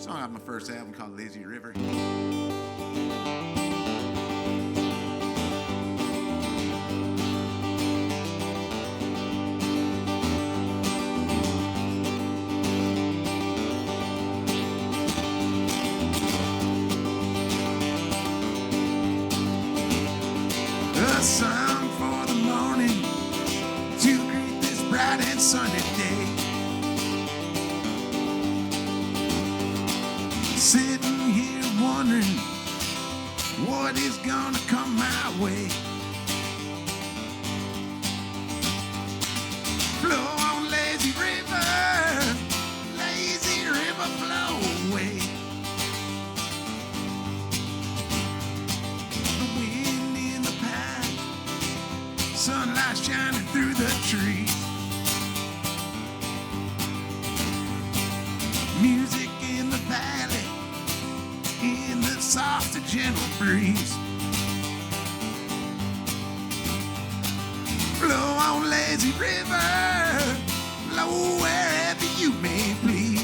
song off my first album called Lazy River. A song for the morning to greet this bright and sunny day. Sitting here wondering what is gonna come my way. Flow on lazy river flow away. The wind in the pine, sunlight shining through the trees. Music in the valley, in the soft and gentle breeze. Flow on lazy river, flow wherever you may please.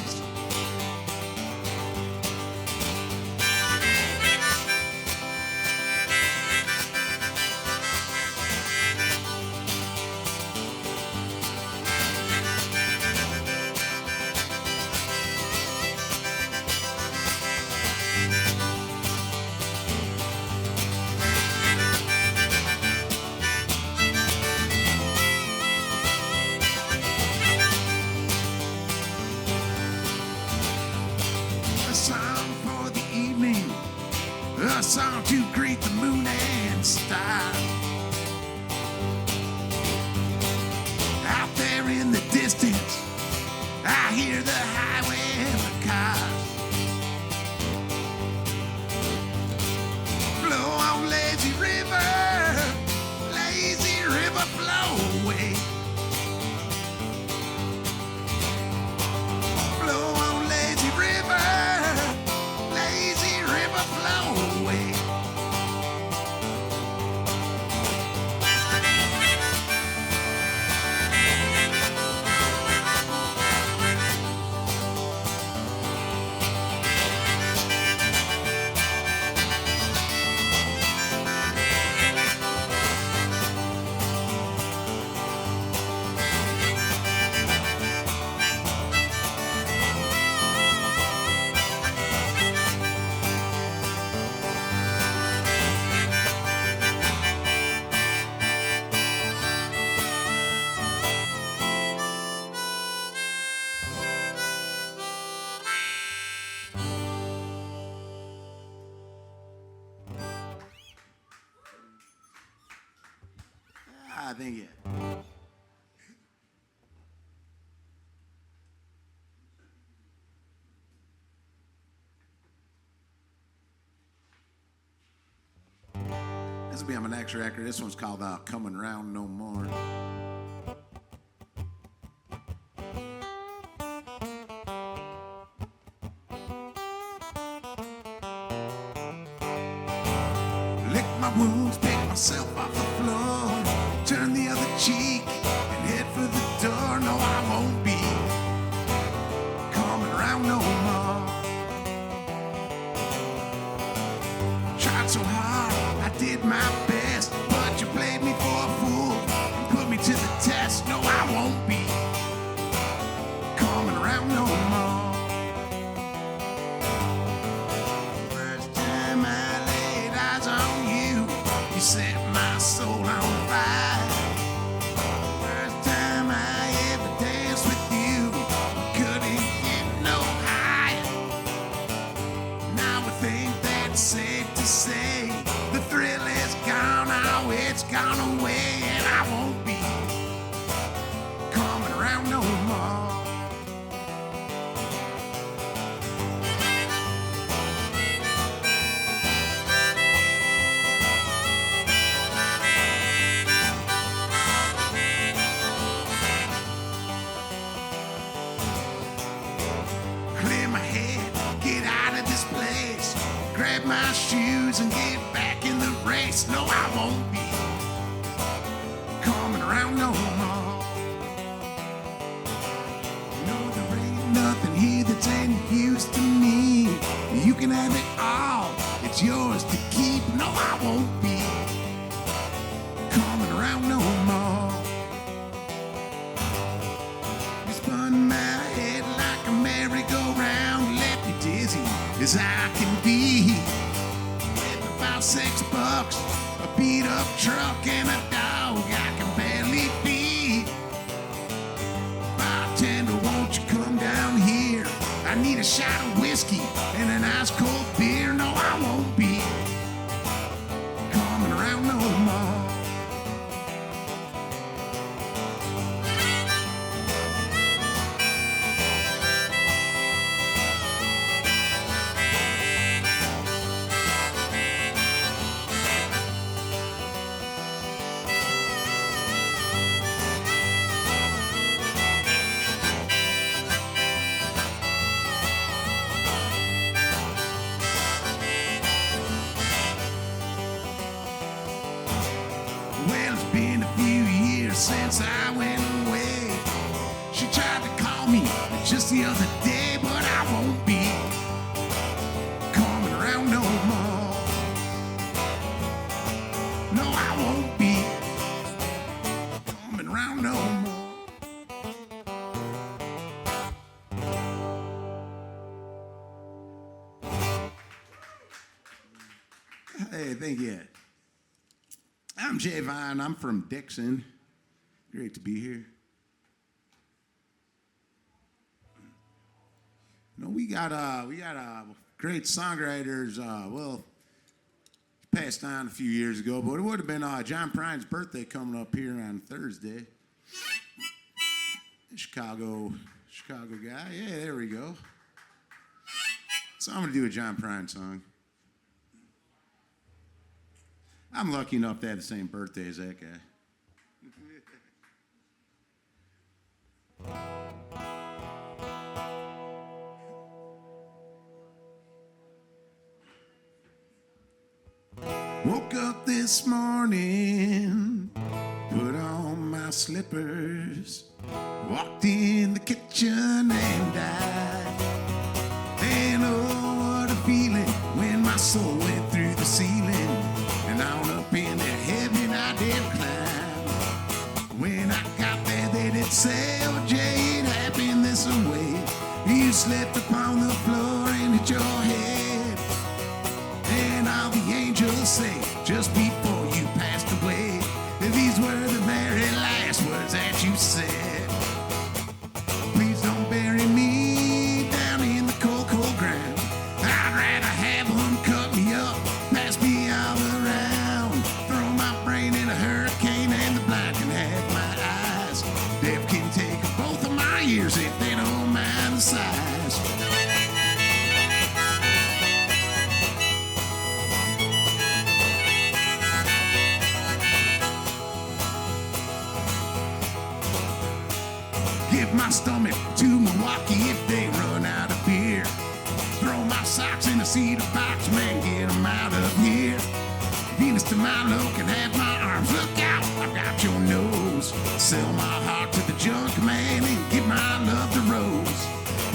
A song for the evening, a song to greet the moon and stars. Out there in the distance, I hear the highway and the cars. Flow on lazy river flow away. Flow on lazy river flow away. I think it. This will be on my next record. This one's called Coming Round No More. Lick my wounds, pick myself off the floor, turn the other cheek and head for the door. No, I won't be coming around no more. Tried so hard, I did my best, but you played me for a fool and put me to the test. No, I won't be coming around no more. First time I laid eyes on you, you set my soul on fire. First time I ever danced with you, couldn't get no higher. Now I think that's safe to say the thrill is gone, oh, it's gone away, and I won't be coming around no more. Clear my head, get out of this place, grab my shoes and get back in the race. No, I won't be coming around no more. No, there ain't nothing here that's any use to me. as I can be. With about $6, a beat up truck, and a dog I can barely feed. Bartender, won't you come down here? I need a shot of whiskey and an ice cold beer. No, I won't be coming around no more. Well, it's been a few years since I went away. She tried to call me just the other day, but I won't be coming around no more. No, I won't be coming around no more. Hey, thank you. I'm Jay Vonn. I'm from Dixon. Great to be here. You know, we got great songwriters. Well, he passed on a few years ago, but it would have been John Prine's birthday coming up here on Thursday. Chicago guy. Yeah, there we go. So I'm gonna do a John Prine song. I'm lucky enough to have the same birthday as that guy. Woke up this morning, put on my slippers, walked in the kitchen and died. And oh, what a feeling when my soul went through the ceiling. And on up into heaven I did climb. When I got there they did say, oh Jay, it happened this way. You slept upon the floor and hit your head. And all the angels say, just before you passed away, these were the very last words that you said. Please don't bury me down in the cold, cold ground. I'd rather have them cut me up, pass me all around, throw my brain in a hurricane and the blind can have my eyes. Deaf can take both of my ears if they don't mind the size. Give my stomach to Milwaukee if they run out of beer. Throw my socks in the cedar box, man, get them out of here. Venus to Milo can have my arms, look out, I've got your nose. Sell my heart to the junk man and give my love to Rose.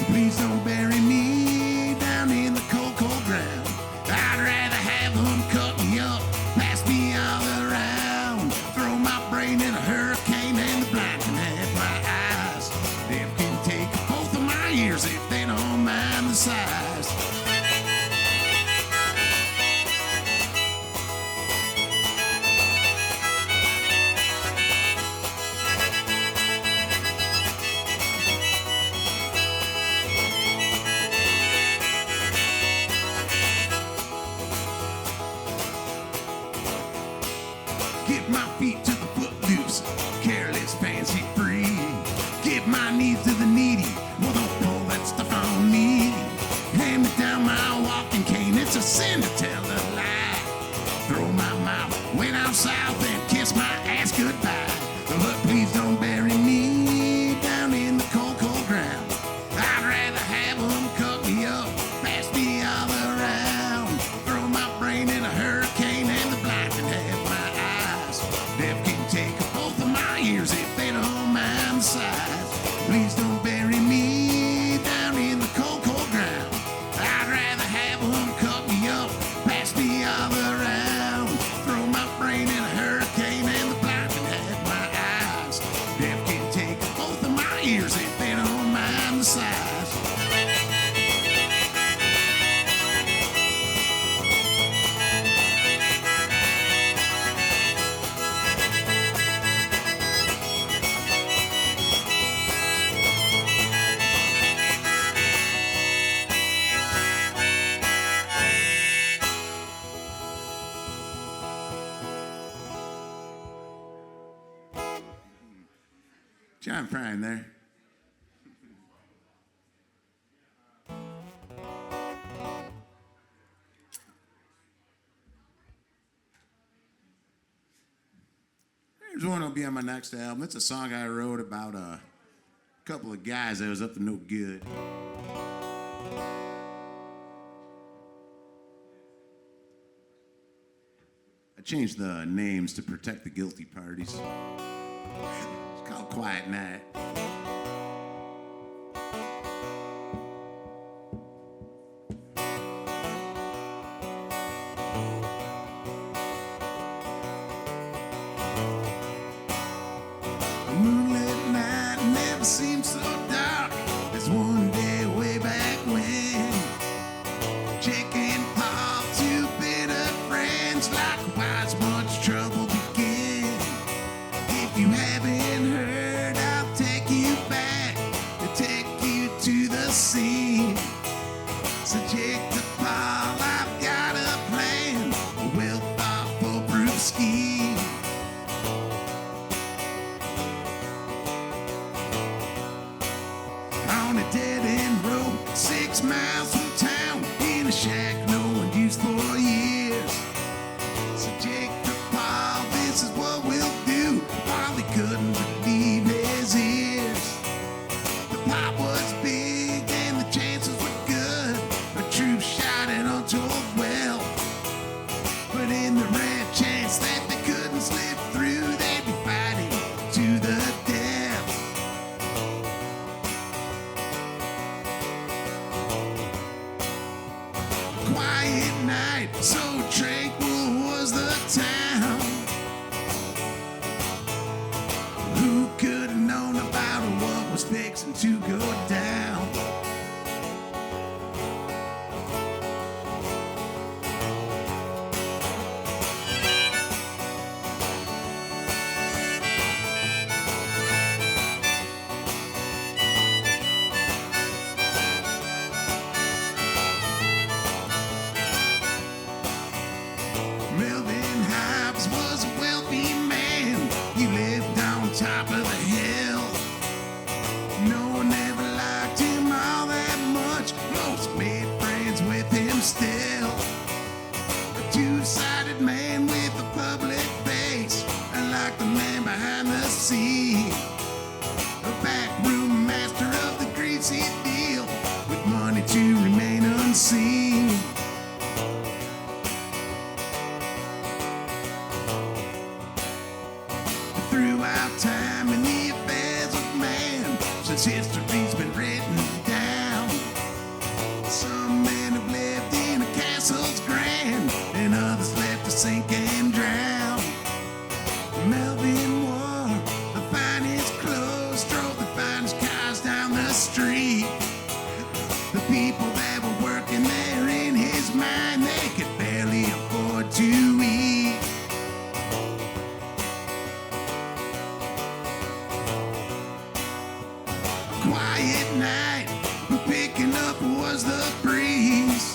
Please don't bury me down in the cold, cold ground. I'd rather have them cut me up, pass me all around, throw my brain in a hurricane and the blind can have my eyes. They can take both of my ears if they don't mind the size. Give my feet to the footloose, careless, fancy free. Give my knees to the needy, well don't pull that stuff on me. Hand me down my walking cane, it's a sin to tell a lie. Throw my mouth way down south and kiss my ass goodbye. But please don't bury me down in the cold, cold ground. I'd rather have them cut me up, pass me all around, throw my brain in a hurricane and the blind can have my eyes. Deaf can take both of my ears if they don't mind the size. Please don't bury me down in the cold, cold ground. I'd rather have them cut me up, pass me all around, throw my brain in a hurricane. John Prine there. Here's one that'll be on my next album. It's a song I wrote about a couple of guys that was up to no good. I changed the names to protect the guilty parties. It's called Quiet Night. Moonlit night never seemed so dark as one day way back when. Jake and Paul, two bitter friends, likewise much trouble began. If you haven't heard, I'll take you back to take you to the scene. So Jake to Paul, I've got a plan, a well-thought foolproof scheme. On a dead-end road, 6 miles from town, in a shack no one used for years. So Jake to Paul, this is what we'll do. Paul, he couldn't believe his ears. The pot was big and the chances were good. A true shot and untold well. But in the rare chance that they couldn't slip through, they'd be fighting to the death. Quiet night, so tranquil was the town. Who could have known about what was fixing to go down? Melvin Hobbs was a wealthy man. He lived on top of the hill. No one ever liked him all that much. Most made friends with him still. A two-sided man with a public face, unlike the man behind the scene. A backroom master of the greasy deal, with money to remain unseen. Throughout time in the affairs of man, since history's been written down, some men have lived in a castle's grand, and others left to sink and drown. Melvin wore the finest clothes, drove the finest cars down the street. The people that were working there in his mind, they could barely afford to eat. Quiet night, picking up was the breeze.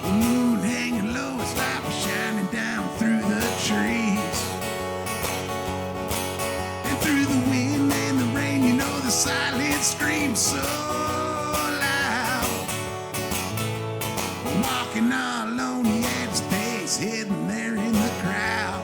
The moon hanging low, its light was shining down through the trees. And through the wind and the rain, you know the silence screams so loud. Walking all alone, he had his face hidden there in the crowd.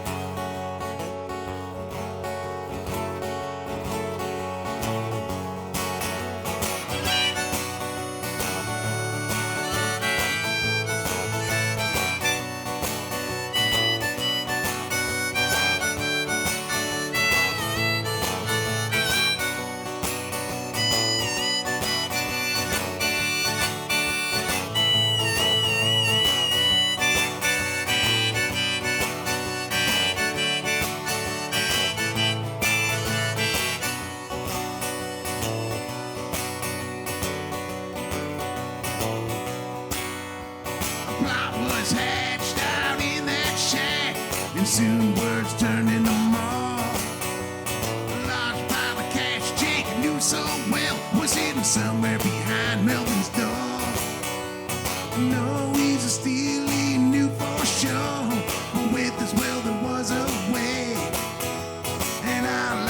Plot was hatched out in that shack, and soon words turned into more. A large pile of cash Jake knew so well was hidden somewhere behind Melvin's door. No easy steal he knew for sure, but with his will there was a way. And our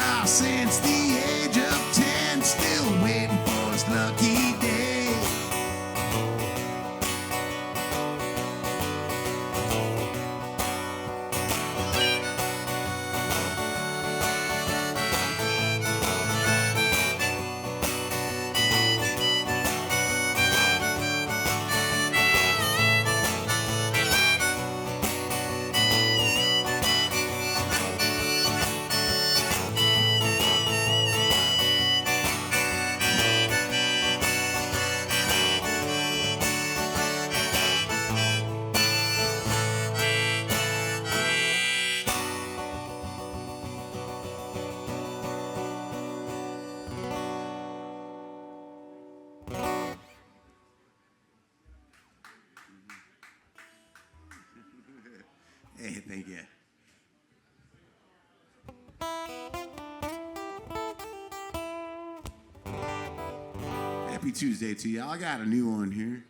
Hey, thank you. Happy Tuesday to y'all. I got a new one here.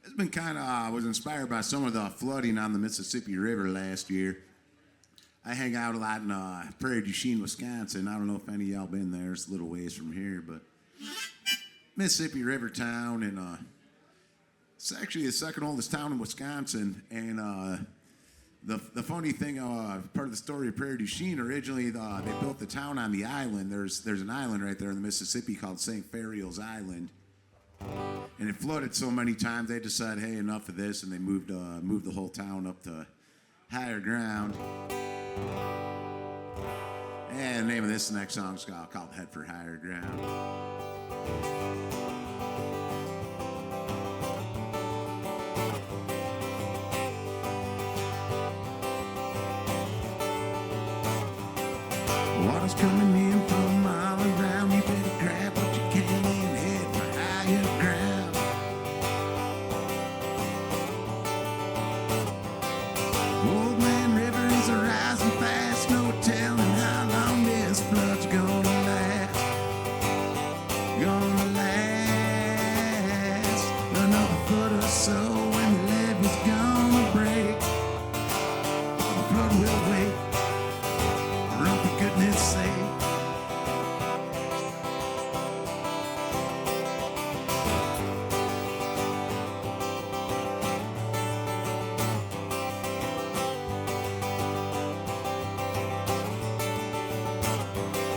It's been kind of, was inspired by some of the flooding on the Mississippi River last year. I hang out a lot in Prairie du Chien, Wisconsin. I don't know if any of y'all been there. It's a little ways from here, but Mississippi River town, and it's actually the second oldest town in Wisconsin. And the funny thing, part of the story of Prairie du Chien, originally they built the town on the island. There's an island right there in the Mississippi called St. Ferial's Island. And it flooded so many times, they decided, hey, enough of this, and they moved the whole town up to higher ground. And the name of this next song is called Head for Higher Ground. Water's coming in from all around. You better grab what you can and head for higher ground. Old Man River is rising fast. No telling how long this flood's gonna last. Gonna last another foot or so, and the levee's gonna break. The flood will wait. Run for goodness sake.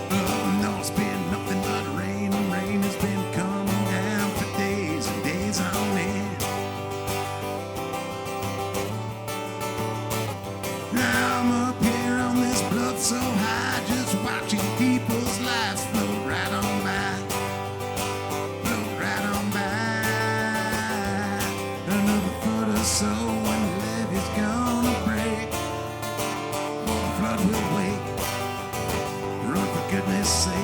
Oh, no, it's been nothing but rain, and rain has been coming down for days and days on end. Now I'm up here on this bluff so high, just watching people's lives float right on by. Float right on by. Another foot or so, and the levee's gonna break. The flood will wait. Run for goodness sake.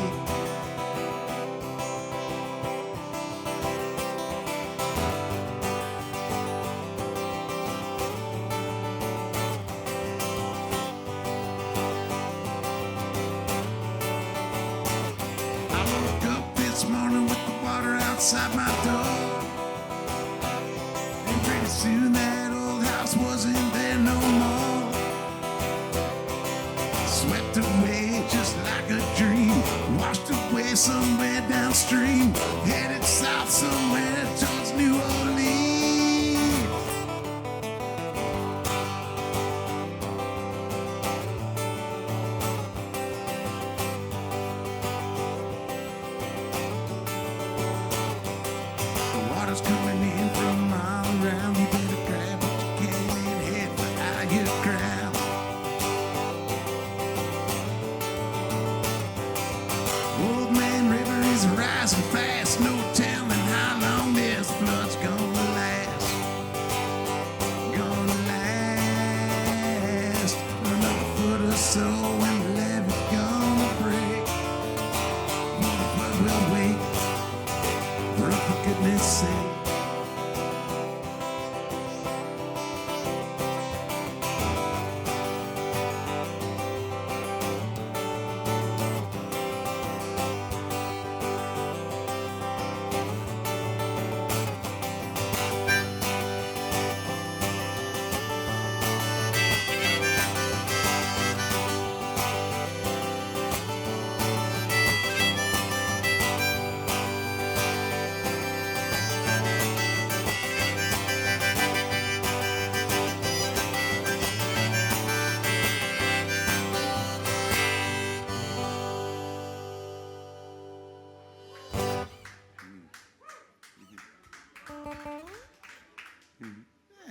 I woke up this morning with the water outside my door. And pretty soon that old house wasn't there no more. Swept away just like a dream. Washed away somewhere downstream. Headed south somewhere towards New Orleans. The water's coming in from all around. You better grab what you can and head for higher ground. Old Man River is rising fast. No telling how long this flood's gonna last. Gonna last another foot or so, and the levee's gonna break. The flood will wait. Run for goodness sake.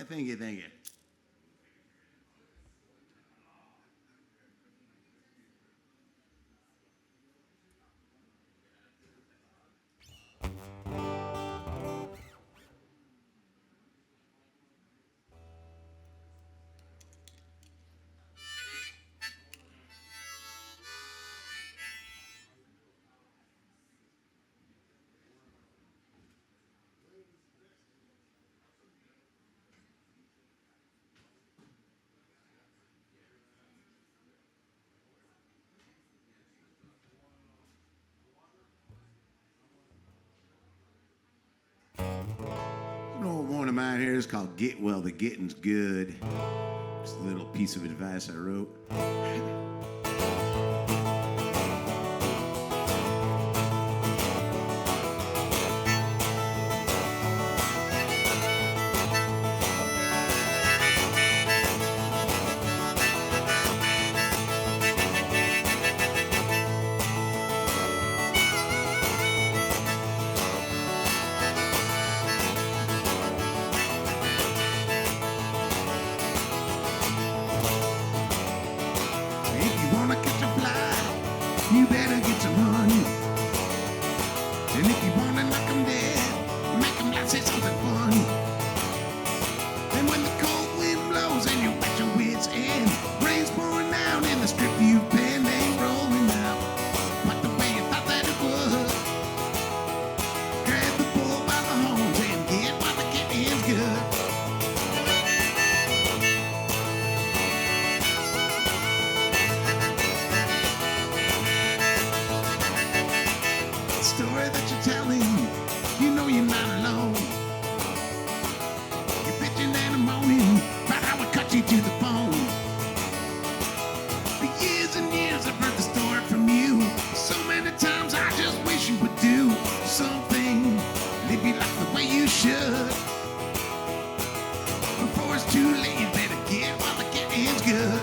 Thank you, thank you. of mine here is called Get Well, the Getting's Good. Just a little piece of advice I wrote. You better get some money. And if you wanna knock 'em dead, make 'em not say something funny. And when the cold wind blows and you're at your wits' end, rain's pouring down and the strip you've been ain't rolling out quite the way you thought that it would. Grab the bull by the horns and get while the getting's good. Story that you're telling, you know you're not alone. You're bitching and moaning about how it cut you to the bone. For years and years I've heard the story from you. So many times I just wish you would do something, live your life the way you should. Before it's too late, you better get while the getting's good.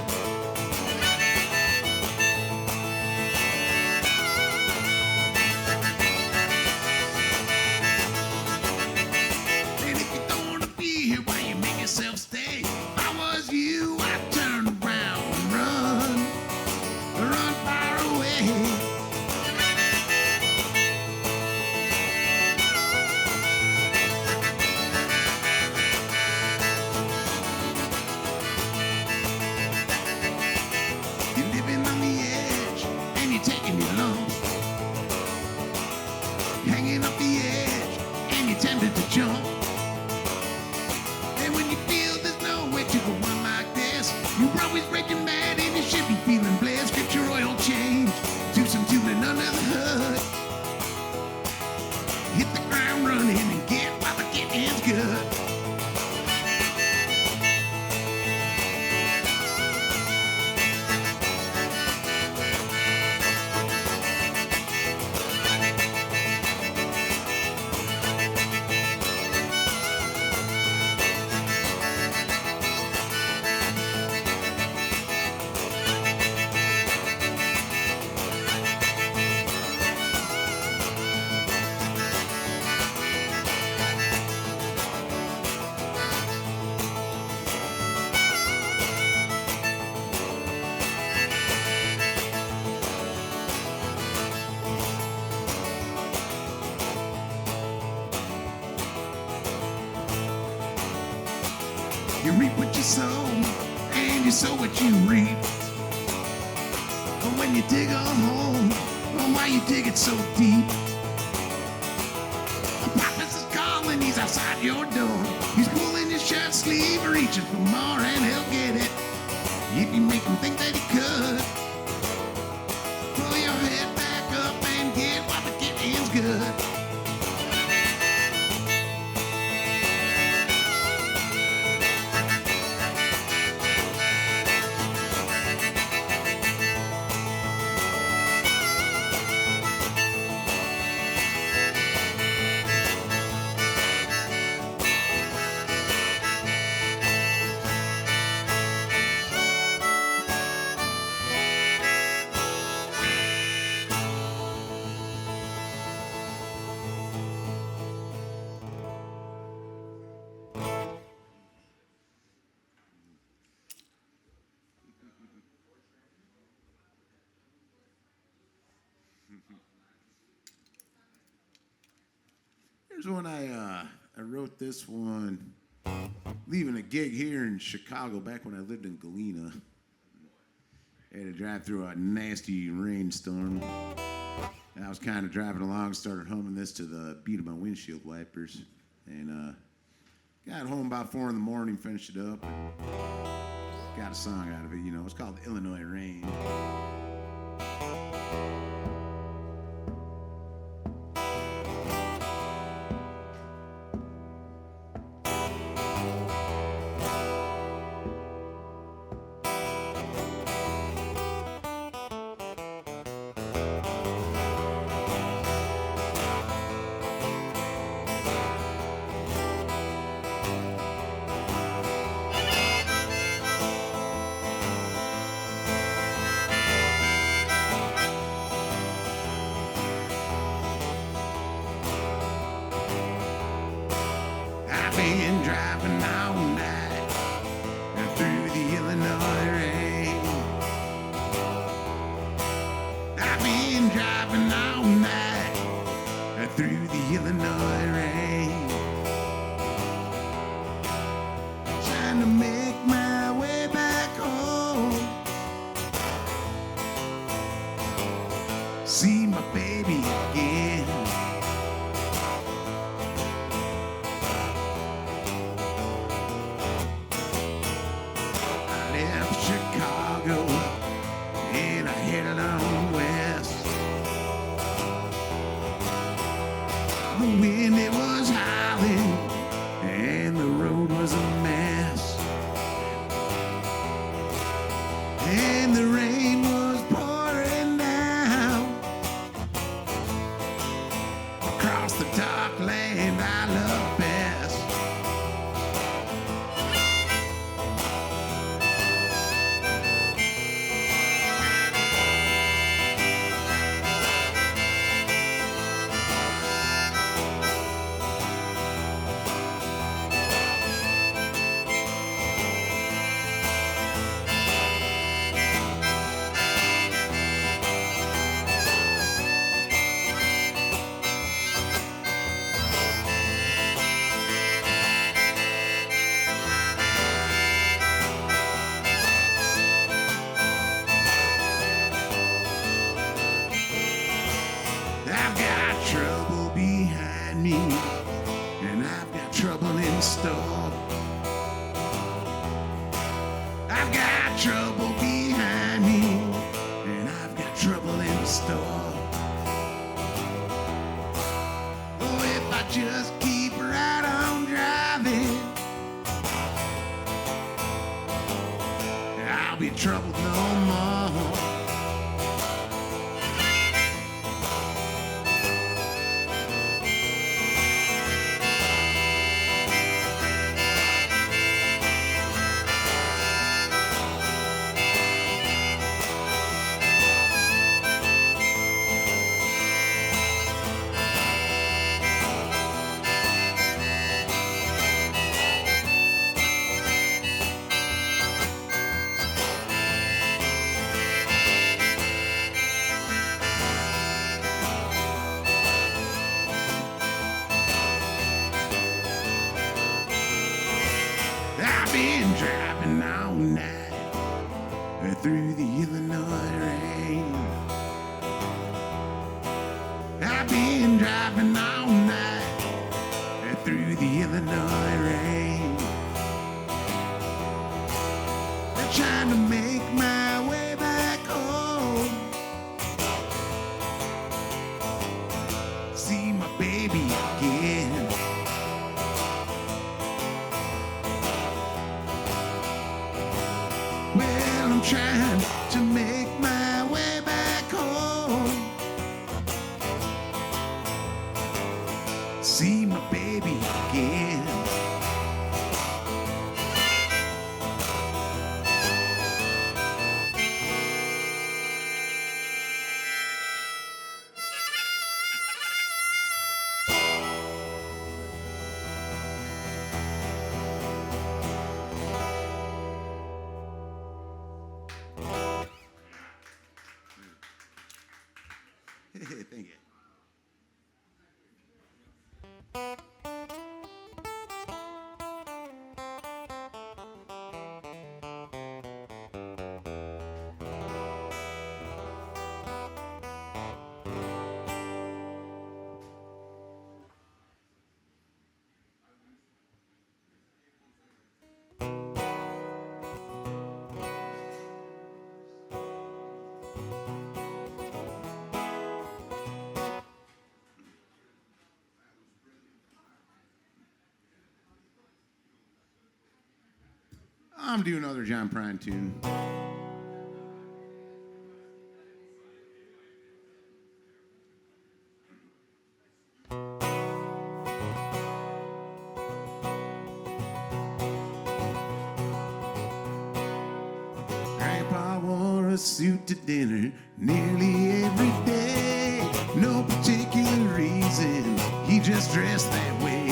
Stay. If I was you, I'd turn around and run far away. You're living on the edge and you're taking your lumps, hanging off the edge and you're tempted to jump. And when you feel there's no way to go on like this, you're always raging mad and you should be feeling blessed. Get your oil change, do some tuning under the hood, hit the ground running and get while the getting's good. You reap what you sow, and you sow what you reap. But when you dig a hole, oh why you dig it so deep? The prophet is calling, he's outside your door. He's pulling your shirt sleeve, reaching for more, and he'll get it if you make him think that he could. Pull your head back up and get while the getting's good. Here's one I wrote this one leaving a gig here in Chicago back when I lived in Galena. I had to drive through a nasty rainstorm. And I was kind of driving along, started humming this to the beat of my windshield wipers. And got home about 4 in the morning, finished it up, and got a song out of it, you know. It's called Illinois Rain. my baby again. I left Chicago and I headed on west. The wind, it was howling and the road was a mess. And the rain was pouring down across the dark land I love best. I've got trouble behind me, and I've got trouble in store. I've got trouble behind me, and I've got trouble in store. Oh, if I just keep right on driving, I'll be troubled no more. I've been driving all night through the Illinois rain. I've been driving all night through the Illinois rain. Trying to make my way back home. See my baby again. Well, I'm trying to make my way back home. See my baby again. Thank you. I'm doing another John Prine tune. Grandpa wore a suit to dinner nearly every day. No particular reason, he just dressed that way.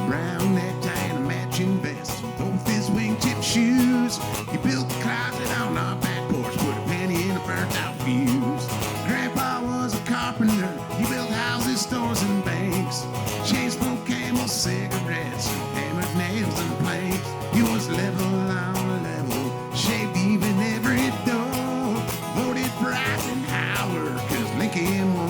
Brown necktie and a matching vest, both his wingtip shoes. He built a closet on our back porch, put a penny in a burnt out fuse. Grandpa was a carpenter, he built houses, stores, and banks. Chain smoked Camel cigarettes, hammered nails and planks. He was level on level, shaved even every door. Voted for Eisenhower, 'cause Lincoln won.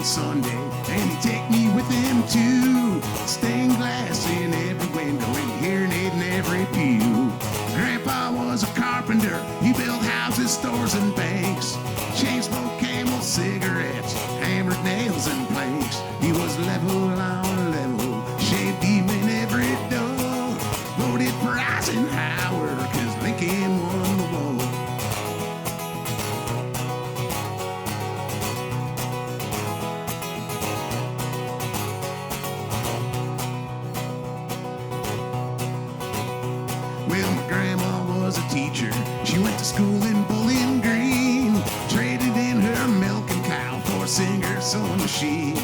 on Sunday, and he'd take me with him too. Stained glass in every window and hearing aid in every pew. Grandpa was a carpenter, he built houses, stores, and banks. Chain smoked Camel cigarettes, hammered nails and planks. He was level on level, shaved even every door. Voted for Eisenhower, 'cause Lincoln won the war. Well, my grandma was a teacher. She went to school in Bowling Green. Traded in her milking cow for a Singer sewing machine.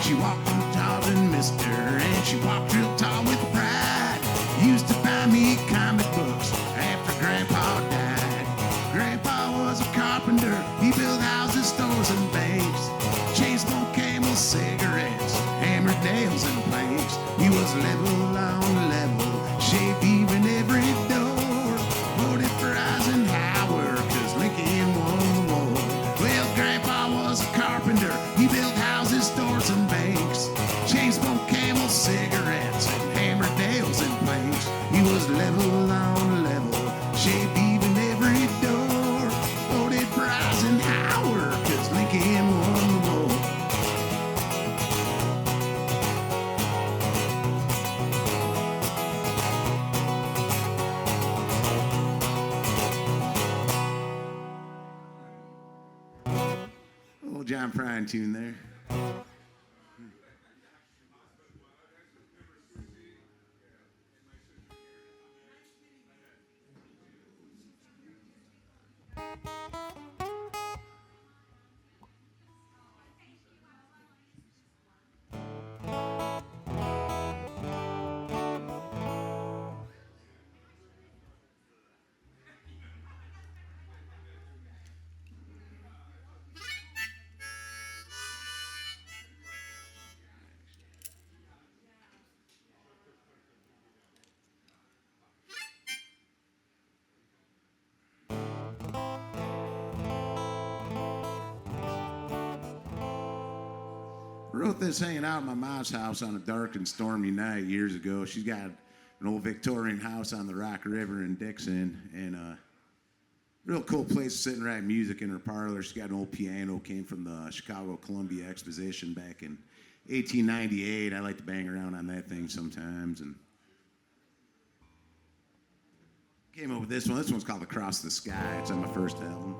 She walked real tall and missed her, and she walked real tall with pride. Used to buy me comic books after Grandpa died. Grandpa was a carpenter. He built houses, stores, and banks. Chain smoked Camel cigarettes, hammered nails and planks. He was level on level, shaved even every door. Voted for Eisenhower, 'cause Lincoln won the war. Well, Grandpa was a carpenter. He built houses, stores, and banks. Chain smoked Camel cigarettes and hammered nails and planks. He was level on level, shaved even every door. Voted for Eisenhower, 'cause Lincoln won the war. Old John Prine tune there. Wrote this hanging out at my mom's house on a dark and stormy night years ago. She's got an old Victorian house on the Rock River in Dixon, and real cool place to sit and write music in her parlor. She's got an old piano, came from the Chicago Columbia Exposition back in 1898. I like to bang around on that thing sometimes, and came up with this one. This one's called Across the Sky. It's on my first album.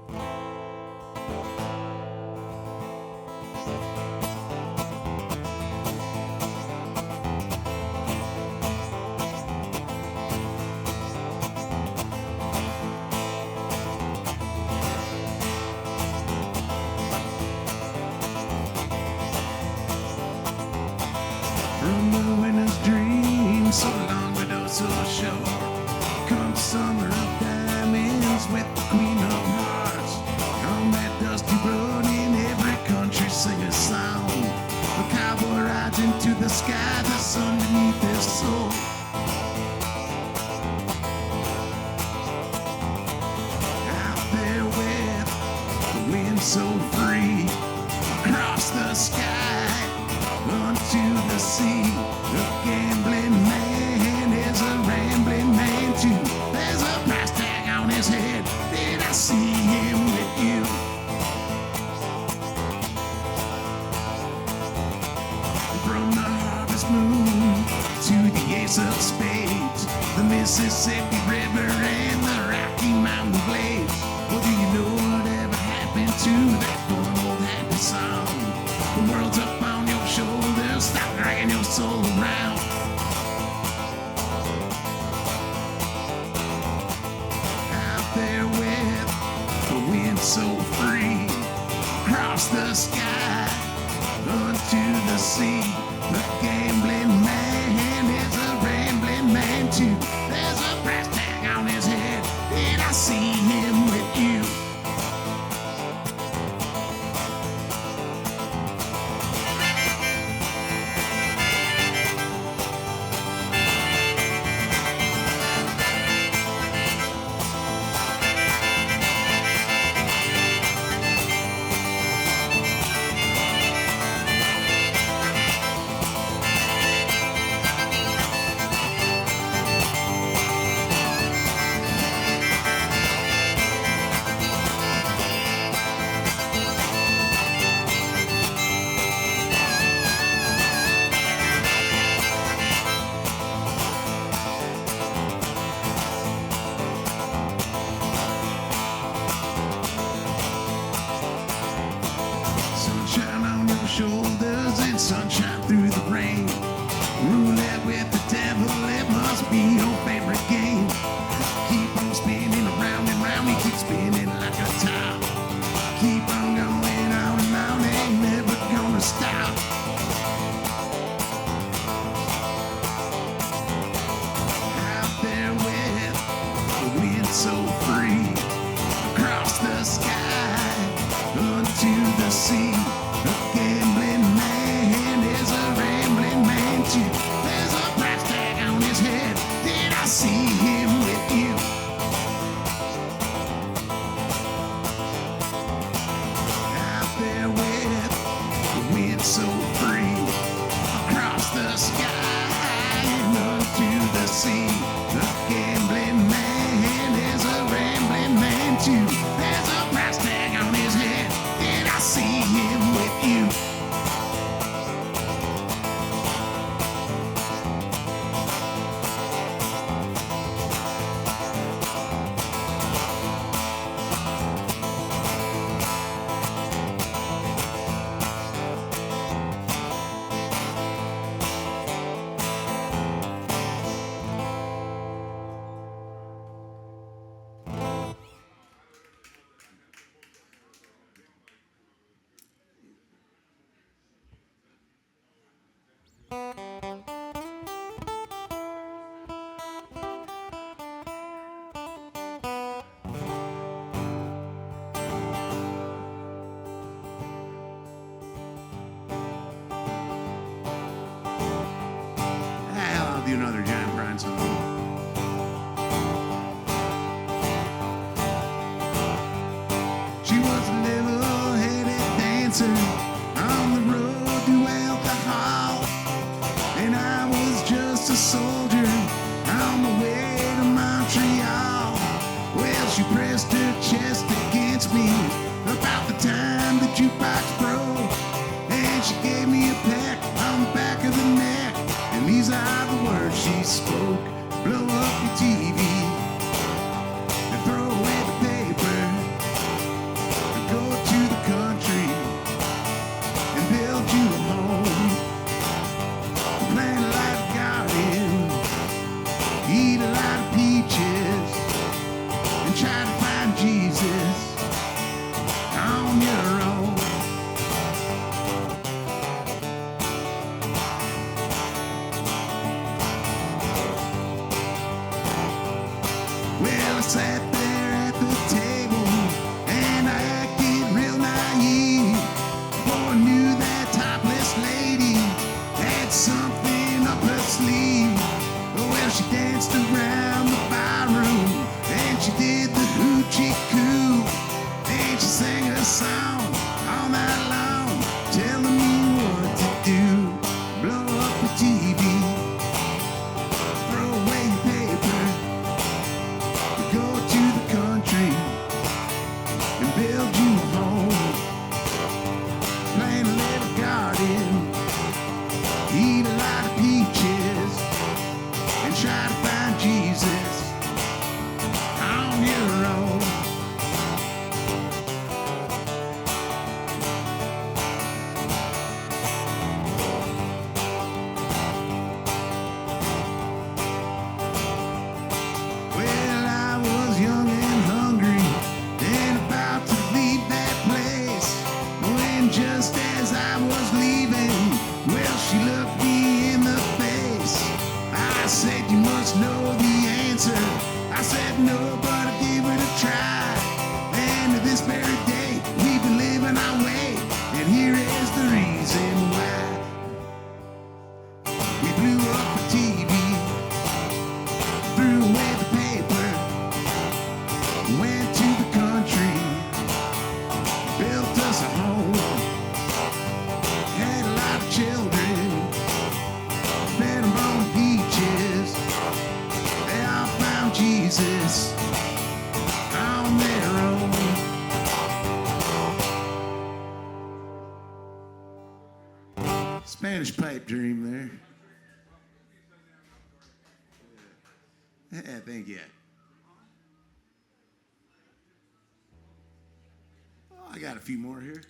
From the winter's dream, so long but oh so short, comes summer of diamonds with the Queen of Hearts. On that dusty road in every country sing a song. The cowboy rides into the sky, the sun beneath his soul. Out there with the wind so free, across the sky, unto the sea. The gambling man is a rambling man too. There's a price tag on his head. Did I see him with you? From the harvest moon to the ace of spades, the Mississippi River and the Rocky Mountain Glades. Well, do you know whatever happened to that one old happy song? The world's up on your shoulders, stop dragging your soul around. Out there with the wind so free, across the sky, unto the sea. The gambling man is a rambling man too. There's a price tag on his head. Did I see him with you? sunshine through the rain. Roulette with the devil, it must be your favorite game. Keep on spinning around and round, you keep spinning like a top. Keep on going on and on, ain't never gonna stop. Out there with the wind so free, across the sky, unto the sea. A gambling man is a rambling man too. There's a price tag on his head. Did I see him with you? Out there with the wind so free, across the sky and unto the sea. A gambling man is a rambling man too. There's a price tag on his head. Did I see him with you? I'll do another John Prine song. She was a level-headed dancer on the road to alcohol, and I was just a soldier on my way to Montreal. Well, she pressed her chest against me about the time the jukebox broke, and she gave me a peck on the back of the neck. And these are the words she spoke: blow up your TV and throw away the paper and go to the country and build you a home, plant a lot of garden, eat a lot of peaches, and try to find Jesus on your own. Well, I sat there at the table and I acted real naive, for I knew that topless lady had something up her sleeve. Well, she danced around the barroom and she did the hoochie coo, and she sang a song all night long, telling me what to do: blow up the TV, throw away your paper, go to the country and build you a home, plant a little garden, eat a lot of peaches, and try to find Jesus on your own. Well, I was young and hungry and about to leave that place, when just as I was leaving, well, she looked me in the face. I said, you must know the answer. I said, no, but I gave it a try, and to this very day we've been living our way, and here is the reason why. We blew up the TV, threw away the paper, went to the country, built us a home, had a lot of children, fed them on peaches. They all found Jesus on their own. Spanish pipe dream there. Yeah, thank you. Oh, I got a few more here.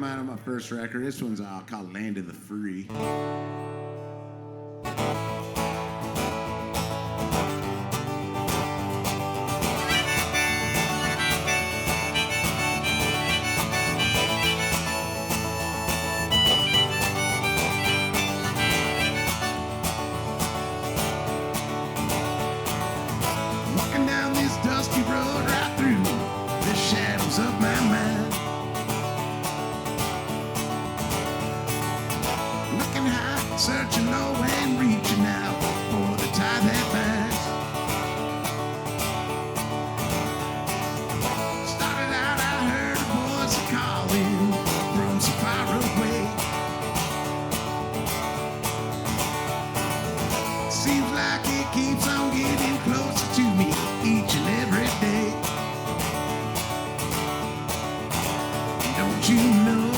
come out of my first record. This one's called Land of the Free. Walking down this dusty road right through the shadows of my mind. Looking high, searching low and reaching out for the tie that binds. Started out, I heard a voice calling from so far away. Seems like it keeps on getting closer to me each and every day. Don't you know?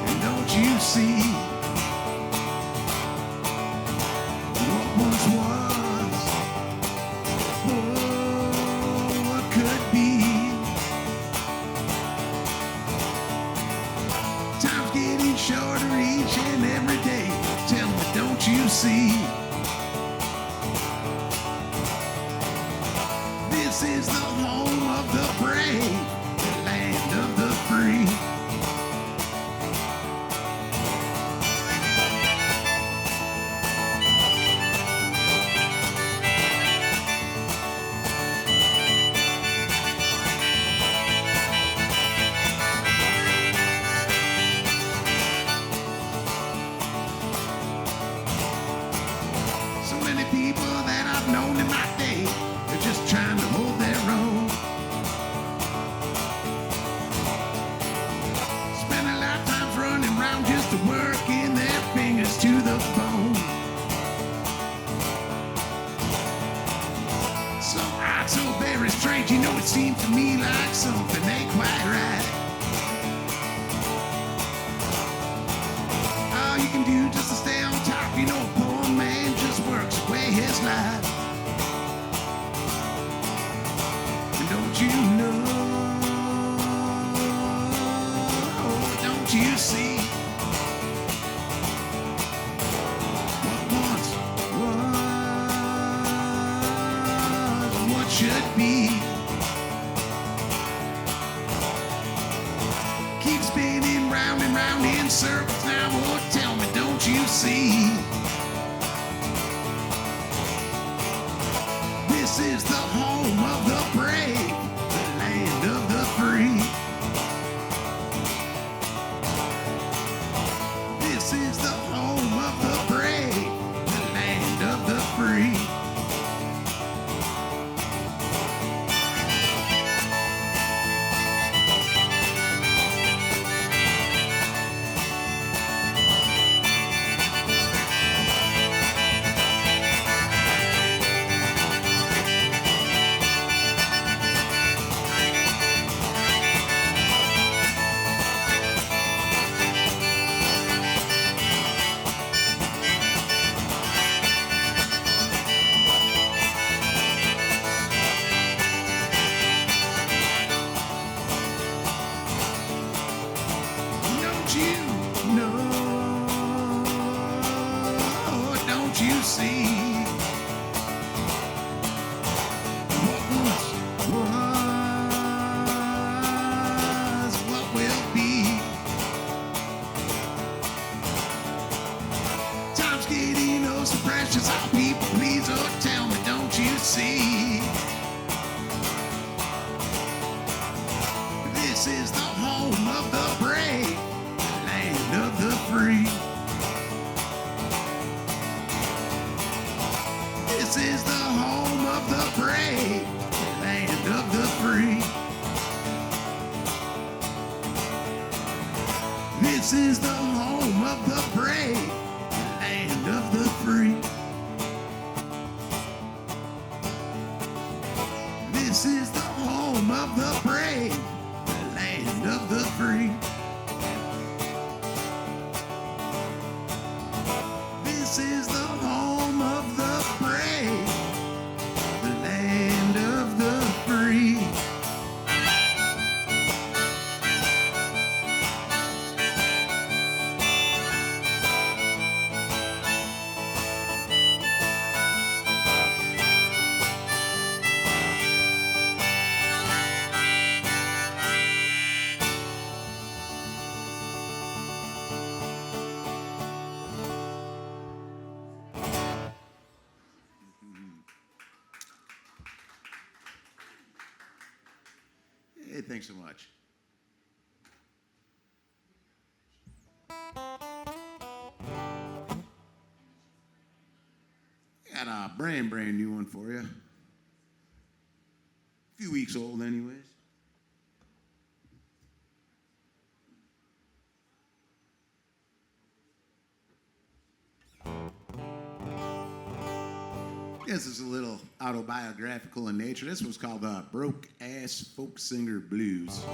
And don't you see what once was? Oh, what could be? Time's getting shorter each and every day. Tell me, don't you see? This is the home of the brave, the land of the free. So many people that I've known in my day, they're just trying to hold their own. Spend a lifetime running around just to working their fingers to the bone. So odd, so very strange, you know, it seems to me like something ain't quite right. All you can do just to stay on top, you know, a poor man just works away his life. And don't you know? Oh, don't you see? What once was, what should be, keep spinning round and round in circles now. Oh, tell me, don't you see? This is the home of the brave, the land of the free. This is the home of the brave, the land of the free. Don't you know? Don't you see? What once was, what will be. Time's getting oh so precious. Oh, people, please, oh, tell me, don't you see? This is the home of the brave, the land of the free. This is the home of the brave, the land of the free. This is the home of the brave, the land of the free. This is the home of the brave, the land of the free. This is the home of the brave, the land of the free. Hey, thanks so much. Got a brand new one for you. A few weeks old anyways. This is a little autobiographical in nature. This one's called Broke Ass Folk Singer Blues.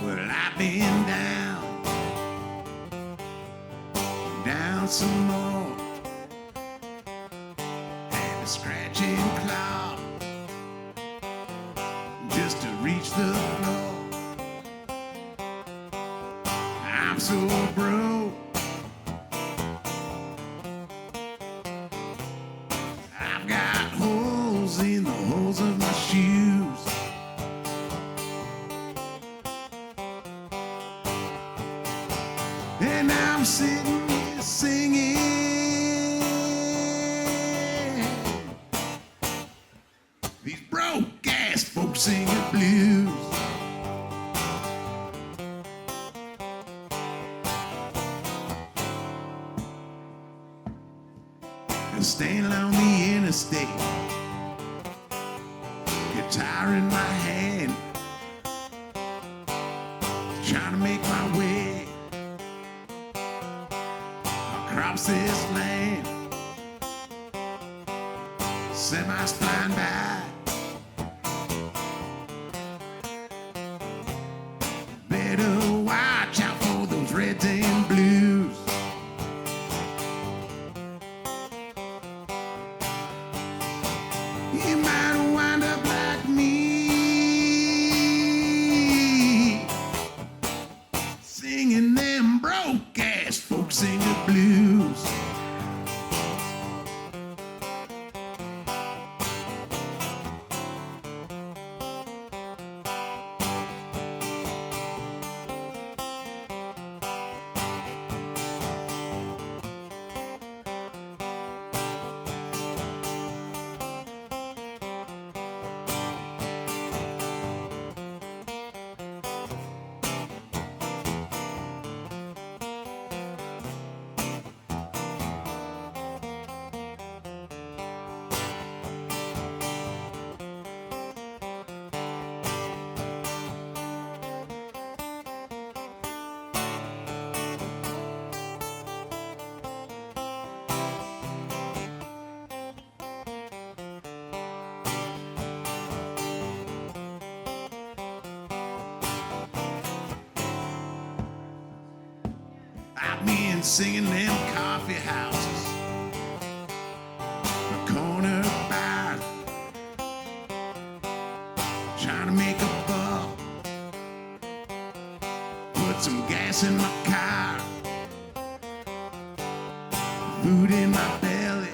Well, I've been down some more, and a scratching claw just to reach the floor. I'm so broke, I've got holes in the holes of my shoes. And I'm sitting here singing these broke ass folk singer blues. And standing on the interstate, guitar in my hand, trying to make my way across this land. Semis flying by, better watch out for those reds and blues. You might wind up like me, singing them broke ass folk singer blues. I've been singing them coffee houses, the corner bars, trying to make a buck, put some gas in my car, food in my belly,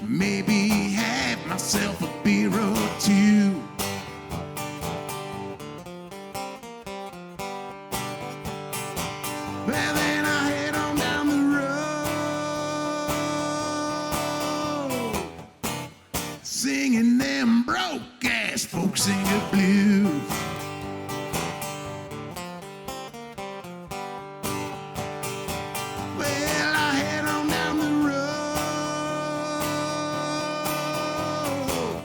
maybe have myself a beer or two. Well, then I head on down the road, singing them broke ass folk singer blues. Well, I head on down the road,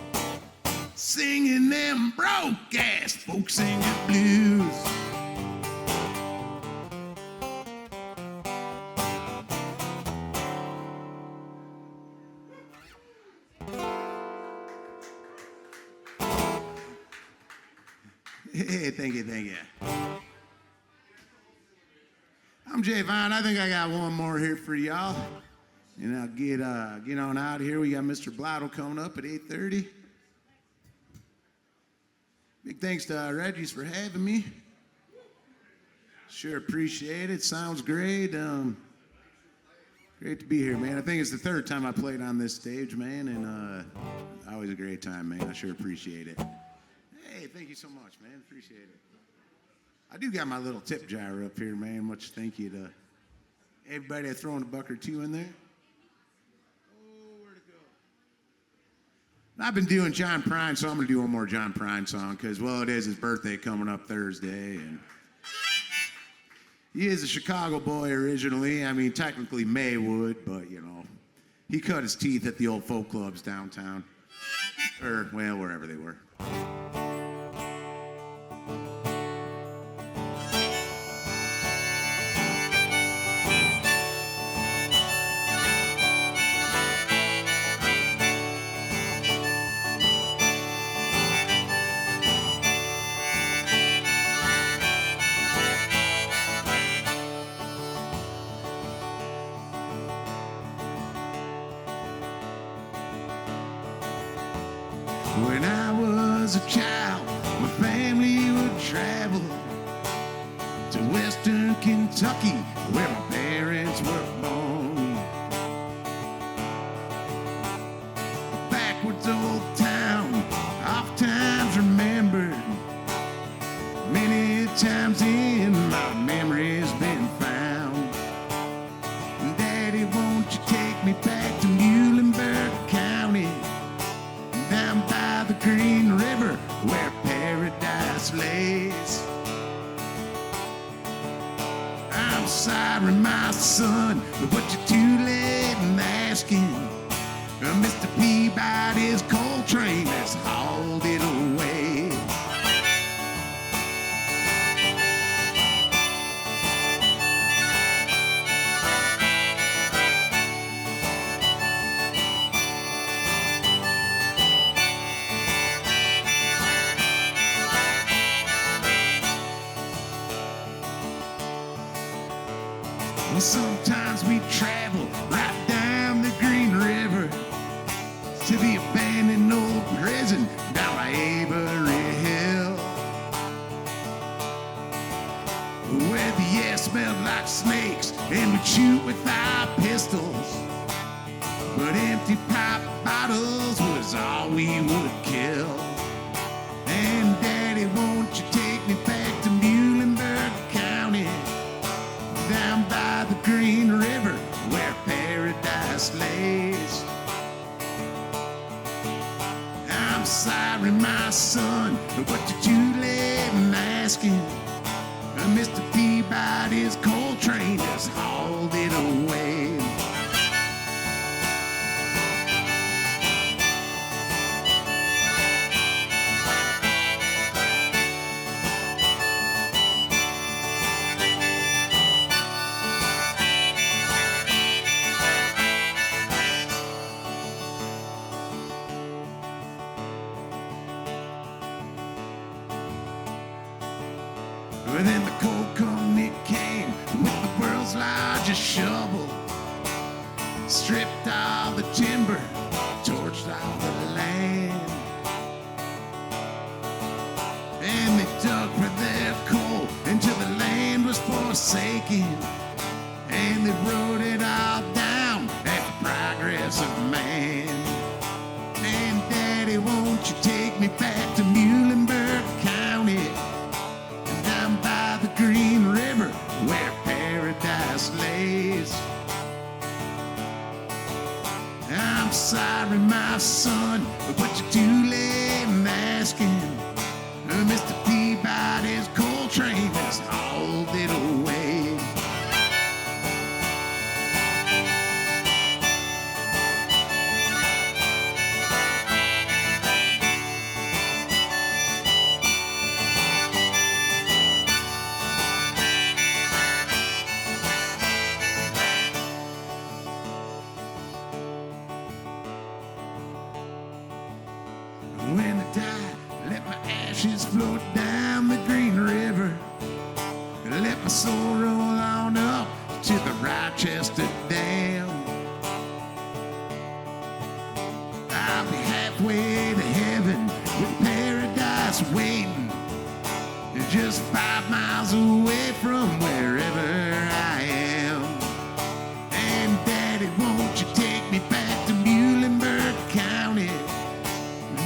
singing them broke ass folk folk sing your blues. Hey, thank you, thank you. I'm Jay Vonn. I think I got one more here for y'all. And I'll get on out of here. We got Mr. Blotto coming up at 8:30. Big thanks to Reggies for having me. Sure appreciate it. Sounds great. Great to be here, man. I think it's the third time I played on this stage, man, and always a great time, man. I sure appreciate it. Hey, thank you so much, man. Appreciate it. I do got my little tip jar up here, man. Much thank you to everybody that's throwing a buck or two in there. Oh, where'd it go? I've been doing John Prine, so I'm going to do one more John Prine song because, well, it is his birthday coming up Thursday, and he is a Chicago boy originally. I mean, technically Maywood, but, you know, he cut his teeth at the old folk clubs downtown. Or, well, wherever they were. When I was a child, my family would travel to western Kentucky, where my parents were born. A backwards old town, oftentimes remembered, many times in my memory's been found. Daddy, won't you take me back to Muhlenberg County, down by the Green River where paradise lays. I'm sorry, my son, but you're too late in asking. Mr. Peabody's coal train has hauled it away. Sometimes we travel right down the Green River to the abandoned old prison down by Avery Hill, where the air smelled like snakes and we'd shoot with our pistols, but empty pop bottles was all we would kill. And Daddy, won't you take me back to Muhlenberg County, down by the Green River where paradise lays. I'm sorry, my son, but you're too late in asking. Mr. Peabody's coal train has hauled it away. And then the coal company came with the world's largest shovel, stripped all the timber, torched all the land, and they dug for their coal until the land was forsaken, and they wrote it all down at the progress of man. And Daddy, won't you take me back to Muhlenberg County, down by the Green River where paradise lays. I'm sorry, my son, but you're too late in asking. Mr. Peabody's coal train has hauled it away. ashes float down the Green River. Let my soul roll on up to the Rochester Dam. I'll be halfway to heaven with paradise waiting, just 5 miles away from wherever I am. And Daddy, won't you take me back to Muhlenberg County,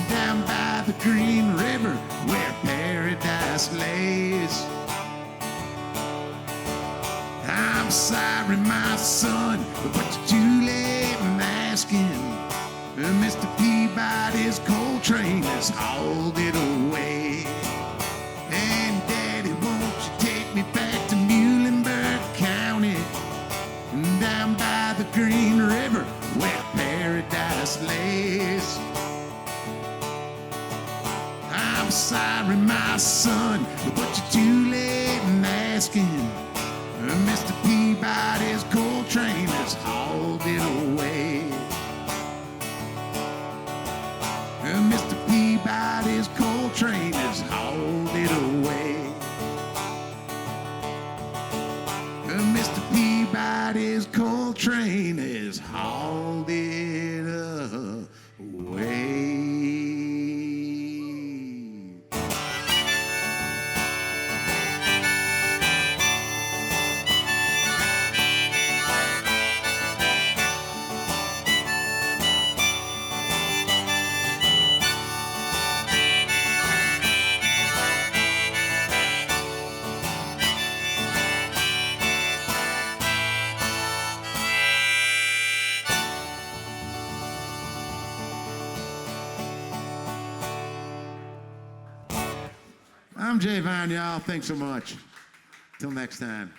down by the Green River where paradise lays? I'm sorry, my son, but you're too late in asking. Mr. Peabody's coal train has hauled it away. And Daddy, won't you take me back to Muhlenberg County, down by the Green River where paradise lays? I'm sorry, my son, but you're too late in asking. Mr. Peabody's coal train has hauled it away. Mr. Peabody's coal train has hauled it away. Mr. Peabody's coal train has hauled it away. I'm Jay Vonn, y'all. Thanks so much. Till next time.